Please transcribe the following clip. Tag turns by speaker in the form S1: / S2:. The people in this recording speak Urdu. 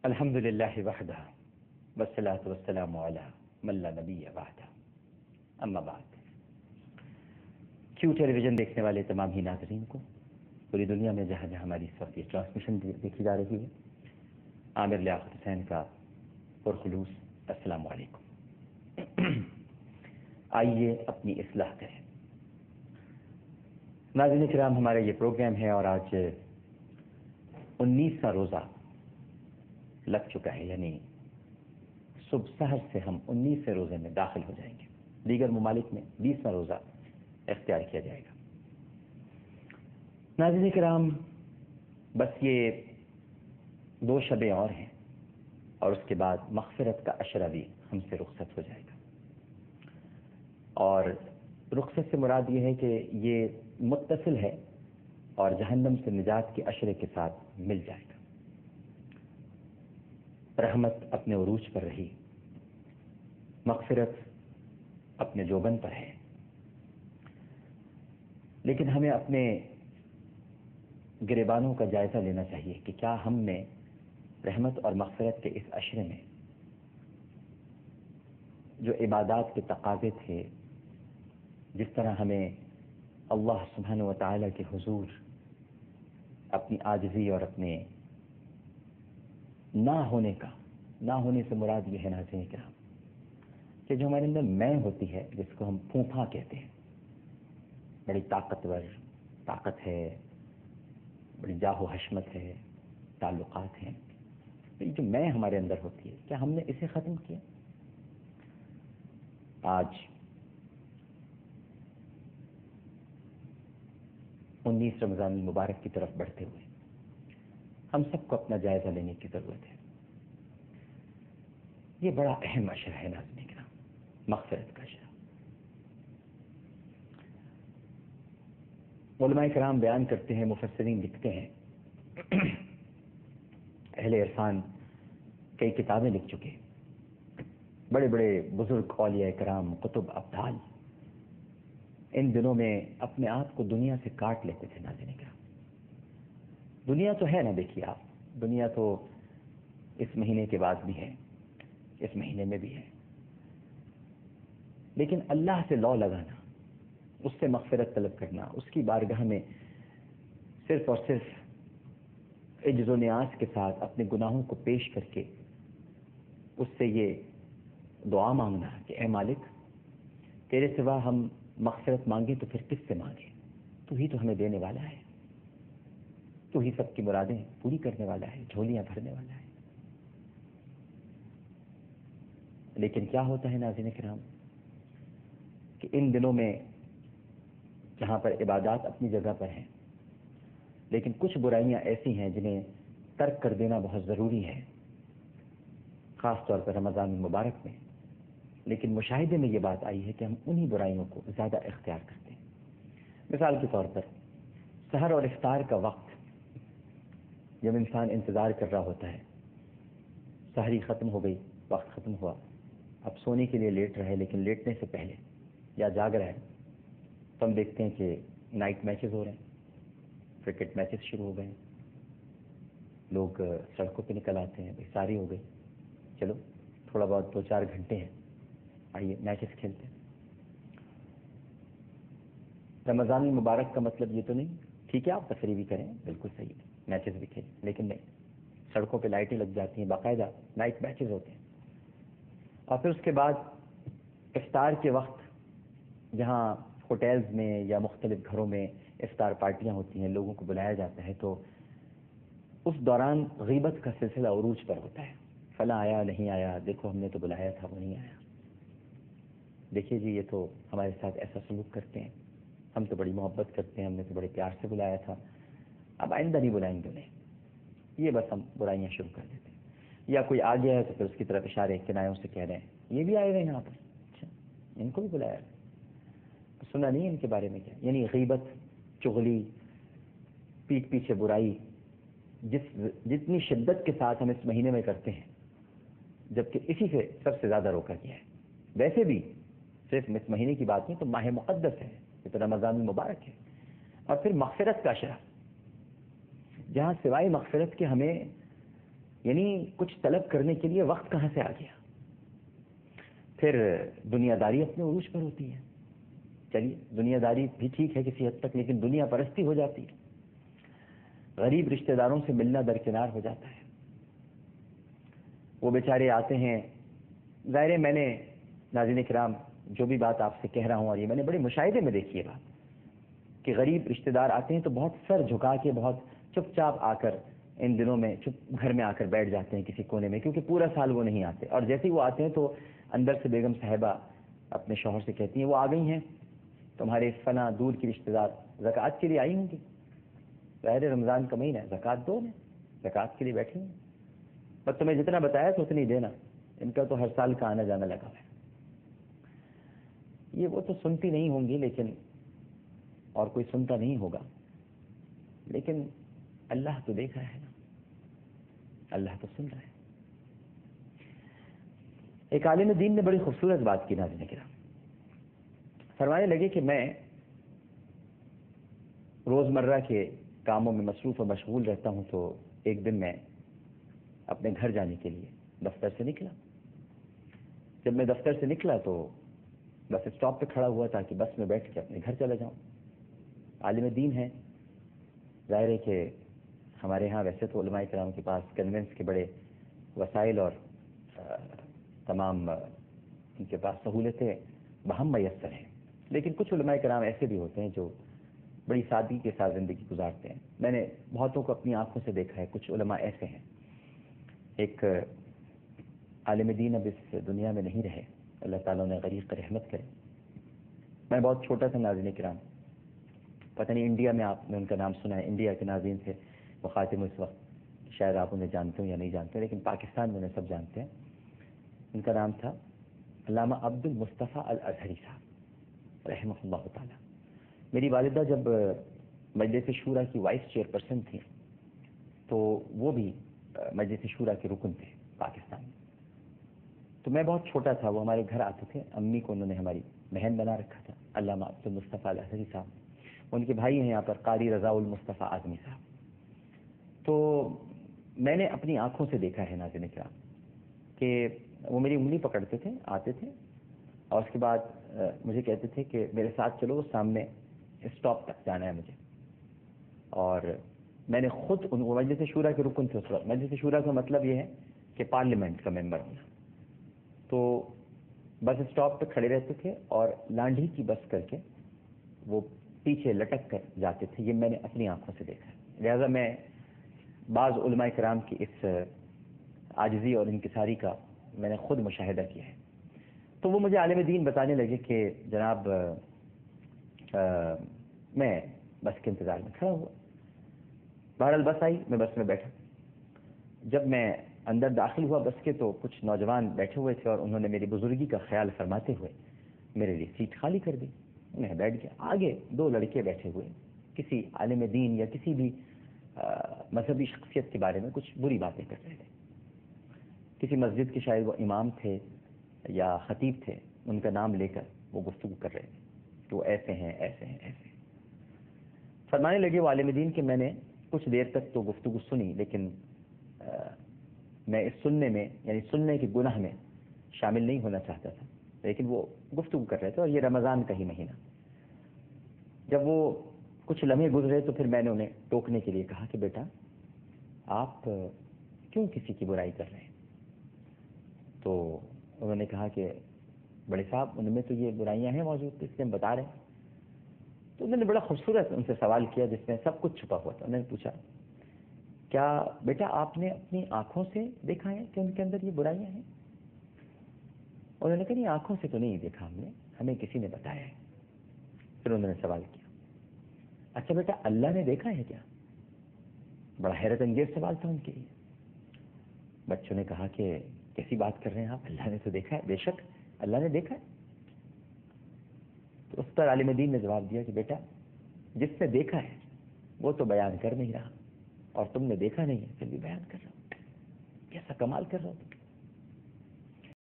S1: الحمد للہ وحدہ والصلاۃ والسلام علی من لا نبی بعدہ، اما بعد۔ کیو ٹیلی ویژن دیکھنے والے تمام ہی ناظرین کو پوری دنیا میں جہاں جہاں ہماری اس وقت یہ ٹرانسمیشن دیکھی جا رہی ہے، عامر لیاقت حسین کا پرخلوص السلام علیکم۔ آئیے اپنی اصلاح کریں۔ ناظرین کرام، ہمارا یہ پروگرام ہے اور آج 19واں روزہ لگ چکا ہے، یعنی صبح سحر سے ہم 19ویں روزے میں داخل ہو جائیں گے۔ دیگر ممالک میں 20واں روزہ اختیار کیا جائے گا۔ ناظرین کرام، بس یہ 2 شبیں اور ہیں اور اس کے بعد مغفرت کا عشرہ بھی ہم سے رخصت ہو جائے گا۔ اور رخصت سے مراد یہ ہے کہ یہ متصل ہے اور جہنم سے نجات کے عشرے کے ساتھ مل جائے گا۔ رحمت اپنے عروج پر رہی، مغفرت اپنے جوبن پر ہے، لیکن ہمیں اپنے گریبانوں کا جائزہ لینا چاہیے کہ کیا ہم نے رحمت اور مغفرت کے اس عشرے میں جو عبادات کے تقاضے تھے، جس طرح ہمیں اللہ سبحانہ و تعالیٰ کے حضور اپنی عاجزی اور اپنے نہ ہونے سے مراد یہ ہے ناظرین کرام کہ جو ہمارے اندر میں ہوتی ہے، جس کو ہم پھوپھا کہتے ہیں، بڑی طاقت ہے، بڑی جاہ و حشمت ہے، تعلقات ہیں، یہ جو میں ہمارے اندر ہوتی ہے، کیا ہم نے اسے ختم کیا؟ آج 19 رمضان المبارک کی طرف بڑھتے ہوئے ہم سب کو اپنا جائزہ لینے کی ضرورت ہے۔ یہ بڑا اہم عشرہ ہے ناظرین کرام، مغفرت کا عشرہ۔ علماء کرام بیان کرتے ہیں، مفسرین لکھتے ہیں، اہل عرفان کئی کتابیں لکھ چکے، بڑے بڑے بزرگ اولیاء کرام، قطب، ابدال ان دنوں میں اپنے آپ کو دنیا سے کاٹ لیتے تھے ناظرین کرام۔ دنیا تو ہے نا، دیکھیے آپ، دنیا تو اس مہینے کے بعد بھی ہے، اس مہینے میں بھی ہے، لیکن اللہ سے لو لگانا، اس سے مغفرت طلب کرنا، اس کی بارگاہ میں صرف اور صرف عجز و نیاز کے ساتھ اپنے گناہوں کو پیش کر کے اس سے یہ دعا مانگنا کہ اے مالک، تیرے سوا ہم مغفرت مانگیں تو پھر کس سے مانگیں؟ تو ہی تو ہمیں دینے والا ہے، تو ہی سب کی مرادیں پوری کرنے والا ہے، جھولیاں بھرنے والا ہے۔ لیکن کیا ہوتا ہے ناظرین کرام کہ ان دنوں میں جہاں پر عبادات اپنی جگہ پر ہیں، لیکن کچھ برائیاں ایسی ہیں جنہیں ترک کر دینا بہت ضروری ہے، خاص طور پر رمضان المبارک میں۔ لیکن مشاہدے میں یہ بات آئی ہے کہ ہم انہی برائیوں کو زیادہ اختیار کرتے ہیں۔ مثال کے طور پر سحر اور افطار کا وقت جب انسان انتظار کر رہا ہوتا ہے، سحری ختم ہو گئی، وقت ختم ہوا، اب سونے کے لیے لیٹ رہے، لیکن لیٹنے سے پہلے یا جاگ رہا ہے تو ہم دیکھتے ہیں کہ نائٹ میچز ہو رہے ہیں، کرکٹ میچز شروع ہو گئے ہیں، لوگ سڑکوں پہ نکل آتے ہیں، ساری ہو گئی، چلو تھوڑا بہت 2-4 گھنٹے ہیں، آئیے میچز کھیلتے ہیں۔ رمضان المبارک کا مطلب یہ تو نہیں، ٹھیک ہے آپ تفریح بھی کریں، بالکل صحیح ہے، میچز بھی کھیلیں، لیکن نہیں، سڑکوں پہ لائٹیں لگ جاتی ہیں، باقاعدہ نائٹ میچز ہوتے ہیں۔ اور پھر اس کے بعد افطار کے وقت جہاں ہوٹلز میں یا مختلف گھروں میں افطار پارٹیاں ہوتی ہیں، لوگوں کو بلایا جاتا ہے، تو اس دوران غیبت کا سلسلہ عروج پر ہوتا ہے، فلاں آیا نہیں آیا، دیکھو ہم نے تو بلایا تھا وہ نہیں آیا، دیکھیے جی یہ تو ہمارے ساتھ ایسا سلوک کرتے ہیں، ہم تو بڑی محبت کرتے ہیں، ہم نے تو بڑے پیار سے بلایا تھا، اب آئندہ نہیں بلائیں گے انہیں۔ یہ بس ہم برائیاں شروع کر دیتے ہیں۔ یا کوئی آ گیا ہے تو پھر اس کی طرف اشارے کنایوں سے کہہ رہے ہیں یہ بھی آئے ہوئے یہاں پر، اچھا ان کو بھی بلایا، سنا نہیں ان کے بارے میں کیا؟ یعنی غیبت، چغلی، پیٹھ پیچھے برائی جتنی شدت کے ساتھ ہم اس مہینے میں کرتے ہیں، جبکہ اسی سے سب سے زیادہ روکا گیا ہے۔ ویسے بھی صرف اس مہینے کی بات نہیں، تو ماہ مقدس ہے، یہ تو رمضان المبارک ہے۔ اور پھر مغفرت کا عشرہ، جہاں سوائے مغفرت کے ہمیں یعنی کچھ طلب کرنے کے لیے وقت کہاں سے آ گیا؟ پھر دنیا داری اپنے عروج پر ہوتی ہے. چلیے دنیا داری بھی ٹھیک ہے کسی حد تک، لیکن دنیا پرستی ہو جاتی ہے. غریب رشتہ داروں سے ملنا درکنار ہو جاتا ہے. وہ بیچارے آتے ہیں. ظاہر ہے میں نے ناظرین کرام جو بھی بات آپ سے کہہ رہا ہوں، اور یہ میں نے بڑے مشاہدے میں دیکھی ہے بات کہ غریب رشتہ دار آتے ہیں تو بہت سر جھکا کے، بہت چپ چاپ آ کر ان دنوں میں چپ گھر میں آ کر بیٹھ جاتے ہیں کسی کونے میں، کیونکہ پورا سال وہ نہیں آتے. اور جیسے ہی وہ آتے ہیں تو اندر سے بیگم صاحبہ اپنے شوہر سے کہتی ہیں وہ آ گئی ہیں تمہارے فنا دور کی رشتہ دار، زکوٰۃ کے لیے آئی ہوں گی. ظاہر رمضان کا مہینہ ہے، زکوٰۃ دو میں، زکوٰۃ کے لیے بیٹھی ہیں. بس تمہیں جتنا بتایا تو اتنی دینا، ان کا تو ہر سال کا آنا جانا لگا ہے. یہ وہ تو سنتی نہیں ہوں گی، لیکن اور کوئی سنتا نہیں ہوگا، لیکن اللہ تو دیکھ رہا ہے نا، اللہ تو سن رہا ہے. ایک عالم دین نے بڑی خوبصورت بات کی ناظرین کرام. فرمانے لگے کہ میں روزمرہ کے کاموں میں مصروف و مشغول رہتا ہوں، تو ایک دن میں اپنے گھر جانے کے لیے دفتر سے نکلا. جب میں دفتر سے نکلا تو بس اسٹاپ پہ کھڑا ہوا تاکہ بس میں بیٹھ کے اپنے گھر چلا جاؤں. عالم دین ہے، ظاہر ہے کہ ہمارے ہاں ویسے تو علماء کرام کے پاس کنوینس کے بڑے وسائل اور تمام ان کے پاس سہولتیں بہم میسر ہیں، لیکن کچھ علماء کرام ایسے بھی ہوتے ہیں جو بڑی سادگی کے ساتھ زندگی گزارتے ہیں. میں نے بہتوں کو اپنی آنکھوں سے دیکھا ہے. کچھ علماء ایسے ہیں. ایک عالم دین اب اس دنیا میں نہیں رہے، اللہ تعالیٰ نے غریق رحمت کرے. میں بہت چھوٹا تھا ناظرین کرام، پتہ نہیں انڈیا میں آپ نے ان کا نام سنا ہے، انڈیا کے ناظرین سے مخاطب اس وقت شاید آپ انہیں جانتے ہوں یا نہیں جانتے، لیکن پاکستان میں انہیں سب جانتے ہیں. ان کا نام تھا علامہ عبد المصطفیٰ الازہری صاحب رحمہ اللہ تعالیٰ. میری والدہ جب مجلس شورا کی وائس چیئر پرسن تھیں تو وہ بھی مجلس شورا کے رکن تھے پاکستان میں. تو میں بہت چھوٹا تھا، وہ ہمارے گھر آتے تھے. امی کو انہوں نے ہماری بہن بنا رکھا تھا، علامہ عبد المصطفیٰ الازہری صاحب. ان کے بھائی ہیں یہاں پر قاری رضا المصطفیٰ اعظمی صاحب. تو میں نے اپنی آنکھوں سے دیکھا ہے ناظرین کرام کہ وہ میری انگلی پکڑتے تھے، آتے تھے اور اس کے بعد مجھے کہتے تھے کہ میرے ساتھ چلو، سامنے اسٹاپ تک جانا ہے مجھے. اور میں نے خود مجلس شورا کے رکن تھے اس وقت. مجلس شورا کا مطلب یہ ہے کہ پارلیمنٹ کا ممبر ہونا. تو بس اسٹاپ پہ کھڑے رہتے تھے اور لانڈھی کی بس کر کے وہ پیچھے لٹک کر جاتے تھے. یہ میں نے اپنی آنکھوں سے دیکھا ہے. لہذا میں بعض علماء کرام کی اس عاجزی اور انکساری کا میں نے خود مشاہدہ کیا ہے. تو وہ مجھے عالم دین بتانے لگے کہ جناب میں بس کے انتظار میں کھڑا ہوا. بہرحال بس آئی، میں بس میں بیٹھا. جب میں اندر داخل ہوا بس کے تو کچھ نوجوان بیٹھے ہوئے تھے اور انہوں نے میری بزرگی کا خیال فرماتے ہوئے میرے لیے سیٹ خالی کر دی. میں بیٹھ گیا. آگے دو لڑکے بیٹھے ہوئے، کسی عالم دین یا کسی بھی مذہبی شخصیت کے بارے میں کچھ بری باتیں کر رہے تھے. کسی مسجد کے شاید وہ امام تھے یا خطیب تھے، ان کا نام لے کر وہ گفتگو کر رہے تھے کہ وہ ایسے ہیں ایسے ہیں ایسے ہیں. فرمانے لگے وہ عالم دین کہ میں نے کچھ دیر تک تو گفتگو سنی، لیکن میں اس سننے میں یعنی سننے کے گناہ میں شامل نہیں ہونا چاہتا تھا. لیکن وہ گفتگو کر رہے تھے اور یہ رمضان کا ہی مہینہ. جب وہ کچھ لمحے گزرے تو پھر میں نے انہیں ٹوکنے کے لیے کہا کہ بیٹا آپ کیوں کسی کی برائی کر رہے ہیں؟ تو انہوں نے کہا کہ بڑے صاحب ان میں تو یہ برائیاں ہیں موجود، اس لیے ہم بتا رہے ہیں. تو انہوں نے بڑا خوبصورت ان سے سوال کیا جس میں سب کچھ چھپا ہوا تھا. انہوں نے پوچھا کیا بیٹا آپ نے اپنی آنکھوں سے دیکھا ہے کہ ان کے اندر یہ برائیاں ہیں؟ انہوں نے کہا نہیں، آنکھوں سے تو نہیں دیکھا ہم نے، ہمیں کسی نے بتایا ہے. پھر انہوں نے سوال کیا اچھا بیٹا اللہ نے دیکھا ہے کیا؟ بڑا حیرت انگیز سوال تھا ان کے لیے. بچوں نے کہا کہ کیسی بات کر رہے ہیں آپ، اللہ نے تو دیکھا ہے. بے شک اللہ نے دیکھا ہے. تو اس پر عالم دین نے جواب دیا کہ بیٹا جس نے دیکھا ہے وہ تو بیان کر نہیں رہا، اور تم نے دیکھا نہیں ہے پھر بھی بیان کر رہا ہو. کیسا کمال کر رہا ہو.